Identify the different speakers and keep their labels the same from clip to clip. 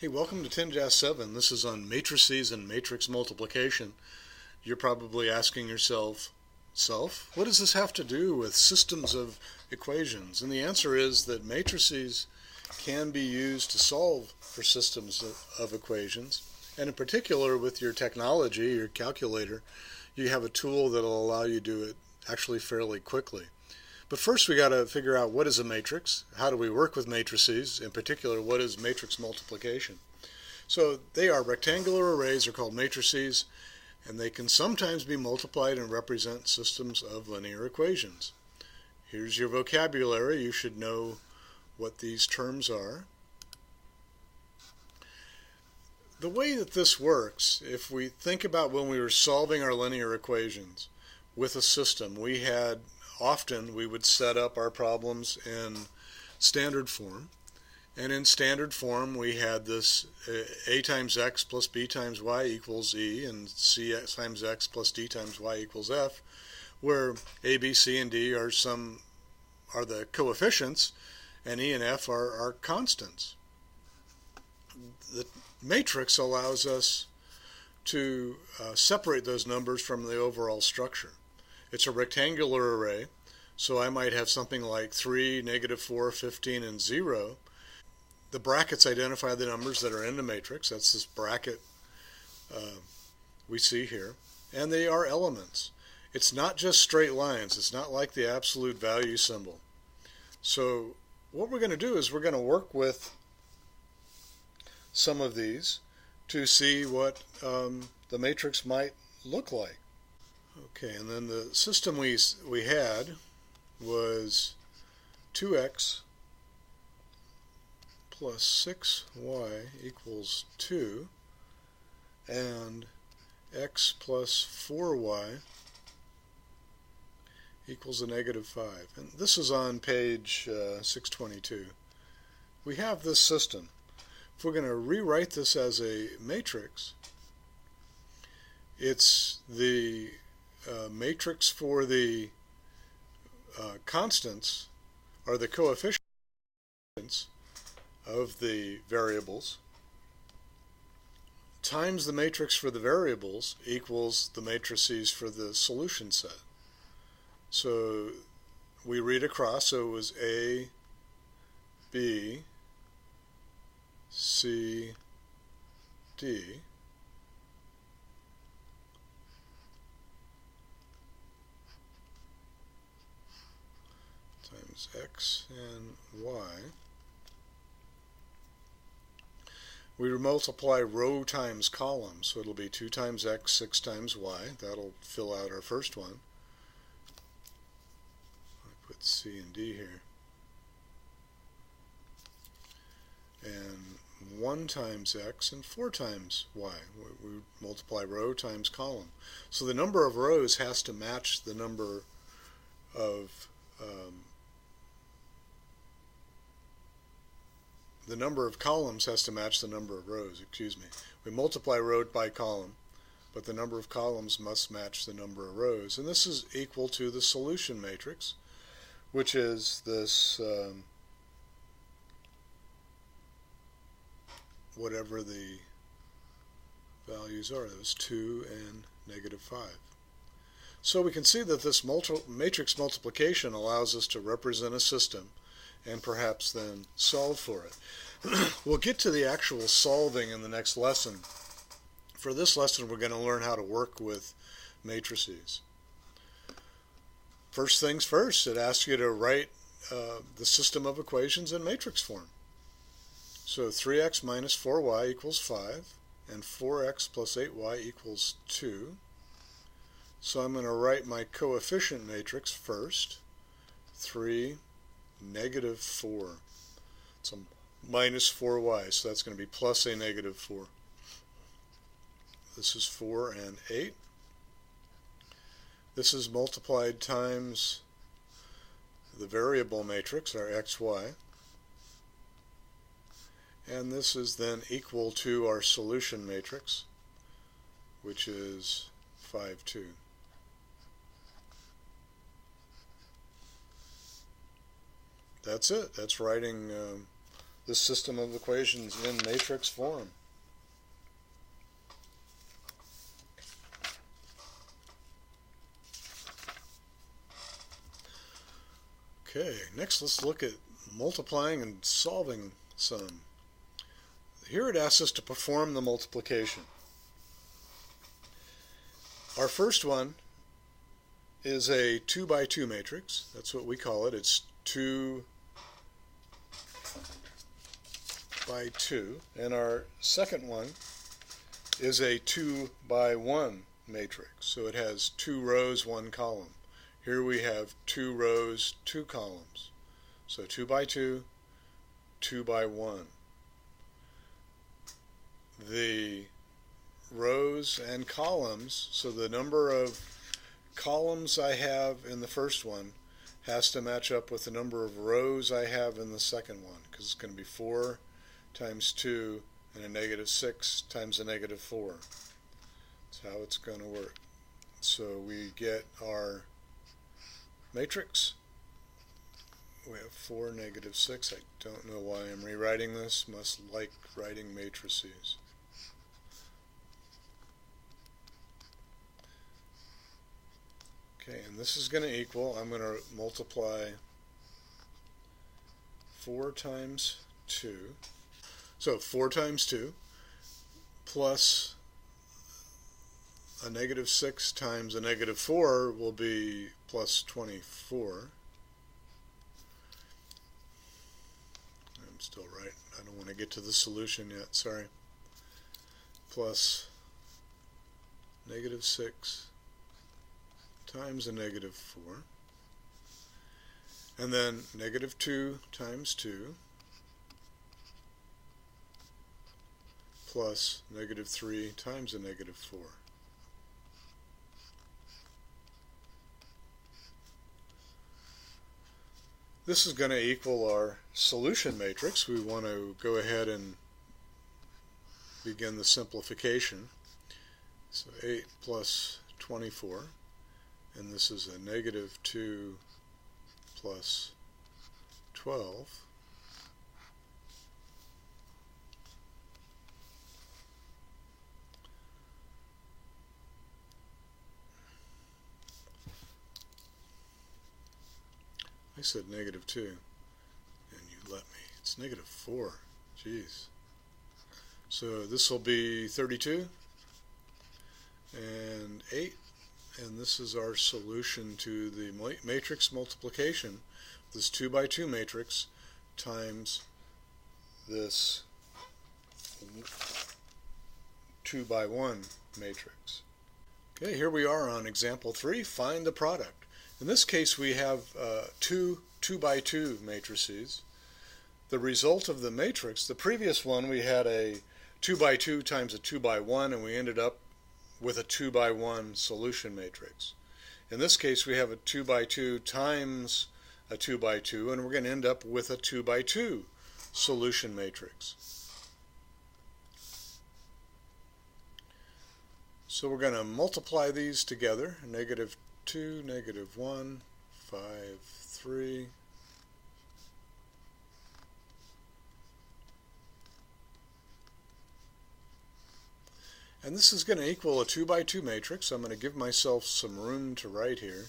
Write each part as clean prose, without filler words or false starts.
Speaker 1: Hey, welcome to 10-7. This is on matrices and matrix multiplication. You're probably asking yourself, what does this have to do with systems of equations? And the answer is that matrices can be used to solve for systems of equations. And in particular, with your technology, your calculator, you have a tool that will allow you to do it actually fairly quickly. But first we got to figure out what is a matrix, how do we work with matrices, in particular what is matrix multiplication. So they are rectangular arrays, are called matrices, and they can sometimes be multiplied and represent systems of linear equations. Here's your vocabulary. You should know what these terms are. The way that this works, if we think about when we were solving our linear equations with a system, often we would set up our problems in standard form. And in standard form, we had this a times x plus b times y equals e, and c times x plus d times y equals f, where a, b, c, and d are the coefficients, and e and f are constants. The matrix allows us to separate those numbers from the overall structure. It's a rectangular array, so I might have something like 3, -4, 15, and 0. The brackets identify the numbers that are in the matrix. That's this bracket we see here. And they are elements. It's not just straight lines. It's not like the absolute value symbol. So what we're going to do is we're going to work with some of these to see what the matrix might look like. Okay, and then the system we had was 2x plus 6y equals 2, and x plus 4y equals a -5. And this is on page 622. We have this system. If we're going to rewrite this as a matrix, it's the matrix for the constants, or the coefficients of the variables, times the matrix for the variables equals the matrices for the solution set. So we read across, so it was A, B, C, D, times x and y. We multiply row times column, so it'll be 2 times x, 6 times y. That'll fill out our first one. I put C and D here. And 1 times x and 4 times y. We multiply row times column. So the number of rows has to match the number of columns has to match the number of rows, We multiply row by column, but the number of columns must match the number of rows. And this is equal to the solution matrix, which is this, whatever the values are, those 2 and -5. So we can see that this matrix multiplication allows us to represent a system and perhaps then solve for it. We'll get to the actual solving in the next lesson. For this lesson, we're going to learn how to work with matrices. First things first, it asks you to write the system of equations in matrix form. So 3x minus 4y equals 5, and 4x plus 8y equals 2. So I'm going to write my coefficient matrix first. 3, -4. It's a minus 4y, so that's going to be plus a -4. This is 4 and 8. This is multiplied times the variable matrix, our xy. And this is then equal to our solution matrix, which is 5, 2. That's it. That's writing this system of equations in matrix form. Okay, next let's look at multiplying and solving some. Here it asks us to perform the multiplication. Our first one is a 2 by 2 matrix. That's what we call it. It's 2 by 2. And our second one is a 2 by 1 matrix. So it has 2 rows, 1 column. Here we have 2 rows, 2 columns. So 2 by 2, 2 by 1. The rows and columns, so the number of columns I have in the first one has to match up with the number of rows I have in the second one, because it's going to be 4 times 2 and a negative 6 times a negative 4. That's how it's going to work. So we get our matrix. We have 4, negative 6. I don't know why I'm rewriting this. Must like writing matrices. Okay, and this is going to equal, I'm going to multiply 4 times 2. So 4 times 2 plus a negative 6 times a negative 4 will be plus 24. I'm still right. I don't want to get to the solution yet. Sorry. Plus negative 6 times a negative 4. And then negative 2 times 2 plus negative 3 times a negative 4. This is going to equal our solution matrix. We want to go ahead and begin the simplification. So 8 plus 24, and this is a negative 2 plus 12. I said negative 2, and you let me. It's negative 4. Jeez. So this will be 32 and 8, and this is our solution to the matrix multiplication. This 2 by 2 matrix times this 2 by 1 matrix. Okay, here we are on example 3. Find the product. In this case, we have two 2 by 2 matrices. The result of the matrix, the previous one we had a 2 by 2 times a 2 by 1, and we ended up with a 2 by 1 solution matrix. In this case, we have a 2 by 2 times a 2 by 2, and we're going to end up with a 2 by 2 solution matrix. So we're going to multiply these together. Negative 2, negative 1, 5, 3. And this is going to equal a 2 by 2 matrix. I'm going to give myself some room to write here.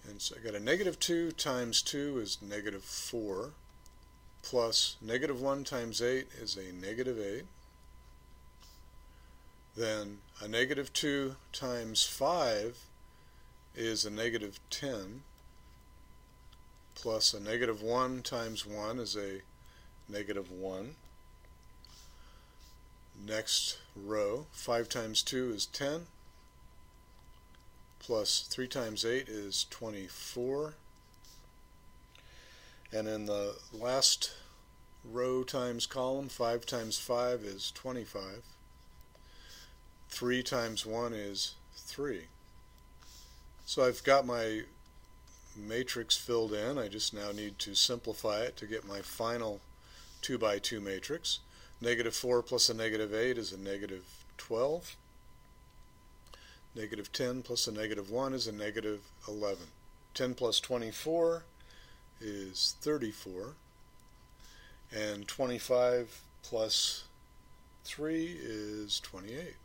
Speaker 1: And so I got a negative 2 times 2 is negative 4, plus negative 1 times 8 is a negative 8. Then a negative 2 times 5 is a negative 10, plus a negative 1 times 1 is a negative 1. Next row, 5 times 2 is 10, plus 3 times 8 is 24. And in the last row times column, 5 times 5 is 25. 3 times 1 is 3. So I've got my matrix filled in. I just now need to simplify it to get my final 2 by 2 matrix. Negative 4 plus a negative 8 is a negative 12. Negative 10 plus a negative 1 is a negative 11. 10 plus 24 is 34, and 25 plus 3 is 28.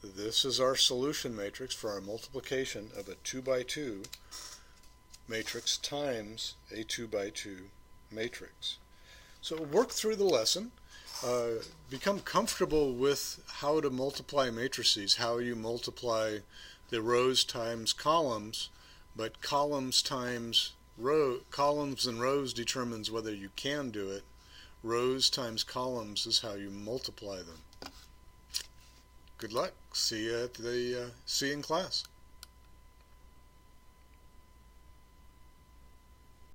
Speaker 1: This is our solution matrix for our multiplication of a 2 by 2 matrix times a 2 by 2 matrix. So work through the lesson. Become comfortable with how to multiply matrices, how you multiply the rows times columns, but columns and rows determines whether you can do it. Rows times columns is how you multiply them. Good luck. See you in class.